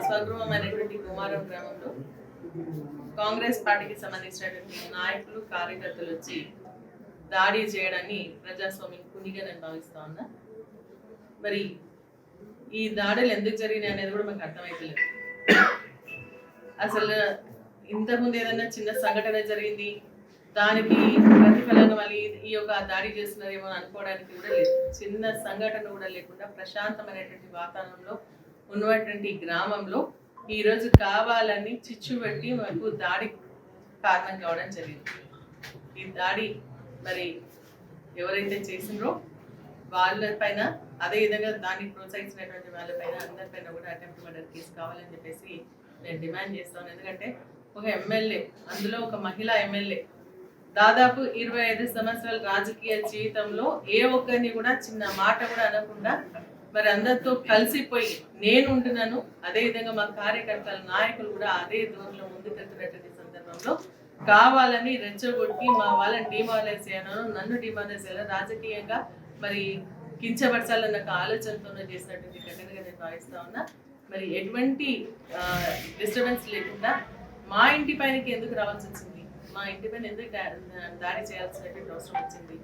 స్వగృహమైనటువంటి కుమారం గ్రామంలో కాంగ్రెస్ పార్టీకి సంబంధించినటువంటి నాయకులు కార్యకర్తలు వచ్చి దాడి చేయడాన్ని ప్రజాస్వామ్యం కునిగా నేను భావిస్తా ఉన్నా. మరి ఈ దాడులు ఎందుకు జరిగినాయి అనేది కూడా మాకు అర్థమైతలేదు. అసలు ఇంతకుముందు ఏదైనా చిన్న సంఘటన జరిగింది, దానికి ప్రతిఫలంగా మళ్ళీ ఈ యొక్క దాడి చేస్తున్నారేమో అనుకోవడానికి కూడా లేదు. చిన్న సంఘటన కూడా లేకుండా ప్రశాంతమైనటువంటి వాతావరణంలో ఉన్నటువంటి గ్రామంలో ఈరోజు కావాలని చిచ్చు పెట్టి మాకు దాడి కారణం కావడం జరిగింది. ఈ దాడి మరి ఎవరైతే చేసిండ్రో వాళ్ళపైన, అదేవిధంగా దాన్ని ప్రోత్సహించినటువంటి వాళ్ళపైన, అందరిపైన కూడా అటెంప్ట్ మర్డర్ కేసు కావాలని చెప్పేసి నేను డిమాండ్ చేస్తాను. ఎందుకంటే ఒక ఎమ్మెల్యే, అందులో ఒక మహిళా ఎమ్మెల్యే, దాదాపు 25 సంవత్సరాల రాజకీయ జీవితంలో ఏ ఒక్కరిని కూడా చిన్న మాట కూడా అనకుండా మరి అందరితో కలిసిపోయి నేను ఉంటున్నాను, అదేవిధంగా మా కార్యకర్తల నాయకులు కూడా అదే దూరంలో ముందుకెళ్తున్నటువంటి సందర్భంలో కావాలని రెచ్చగొట్టి మా వాళ్ళని డిమారలైజ్ చేయను, నన్ను డిమారలైజ్ చేయాలని రాజకీయంగా మరి కించపరచాలన్న ఆలోచనతో చేసినటువంటి ఘటనగా నేను భావిస్తా ఉన్నా. మరి ఎటువంటి డిస్టర్బెన్స్ లేకుండా మా ఇంటి పైనకి ఎందుకు రావాల్సి వచ్చింది, మా ఇంటి పైన ఎందుకు దాడి చేయాల్సినటువంటి అవసరం వచ్చింది?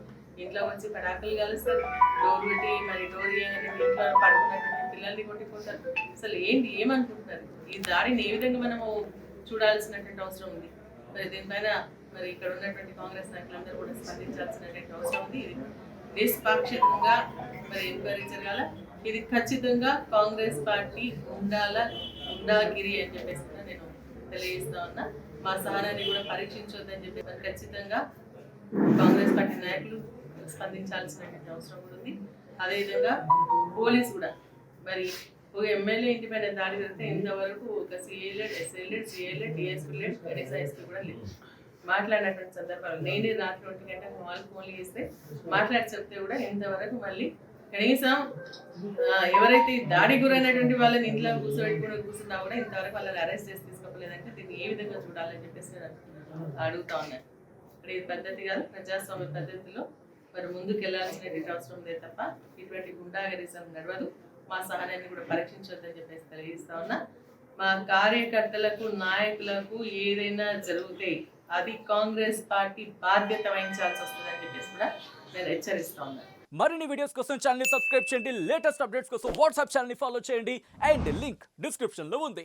ఇంట్లో వచ్చి పటాకులు కలుస్తారు, డోర్ పెట్టి మరి డోర్ ఇంట్లో పడుకున్నటువంటి పిల్లల్ని కొట్టిపోతారు. అసలు ఏమనుకుంటున్నారు? ఈ దాడిని ఏ విధంగా మనము చూడాల్సినటువంటి అవసరం ఉంది. మరి దీనిపైన మరి ఇక్కడ ఉన్నటువంటి కాంగ్రెస్ నాయకులందరూ కూడా స్పందించాల్సినటువంటి అవసరం ఉంది. ఇది నిష్పాక్షికంగా మరి ఎంక్వైరీ జరగాల. ఇది ఖచ్చితంగా కాంగ్రెస్ పార్టీ గుండాగిరి అని చెప్పేసి నేను తెలియజేస్తా ఉన్నా. మా సహనాన్ని కూడా పరీక్షించొద్దని చెప్పి ఖచ్చితంగా కాంగ్రెస్ పార్టీ నాయకులు స్పందించాల్సినటువంటి అవసరం కూడా ఉంది. అదేవిధంగా పోలీసు కూడా మరి ఒక ఎమ్మెల్యే ఇంటి పైన దాడి జరిగితే ఇంతవరకు ఒక సిఏలెడ్, ఎస్ఏలెడ్, సిఏలెడ్, డిఎస్పీలెడ్, ఎస్ఐఎస్పీ కూడా లేదు. మాట్లాడినటువంటి సందర్భాలు నేనే రాత్రి 1 గంటలకు వాళ్ళకి ఫోన్లు చేస్తే మాట్లాడి చెప్తే కూడా ఇంతవరకు మళ్ళీ కనీసం ఎవరైతే దాడి గురైనటువంటి వాళ్ళని ఇంట్లో కూర్చున్నా కూడా ఇంతవరకు వాళ్ళని అరెస్ట్ చేసి తీసుకోలేదంటే దీన్ని ఏ విధంగా చూడాలని చెప్పేసి అడుగుతా ఉన్నాను. ఇప్పుడు ఇది పద్ధతి కాదు. ప్రజాస్వామ్య పద్ధతిలో మరి ముందుకు వెళ్ళాల్సినటువంటి అవసరం లేదు తప్ప ఇటువంటి గుండాగరిజం నడవదు. మా సహనాన్ని కూడా పరీక్షించొద్దని చెప్పేసి తెలియజేస్తా ఉన్నా. మా కార్యకర్తలకు, నాయకులకు ఏదైనా జరిగితే అది కాంగ్రెస్ పార్టీ బాధ్యత వహించాల్సి వస్తుందని చెప్పేసి కూడా నేను హెచ్చరిస్తా ఉన్నాను. మరిన్ని వీడియోస్ కోసం ఛానల్ ని సబ్స్క్రైబ్ చేయండి, లేటెస్ట్ అప్డేట్స్ కోసం వాట్సాప్ ఛానల్ ని ఫాలో చేయండి అండ్ లింక్ డిస్క్రిప్షన్ లో ఉంది.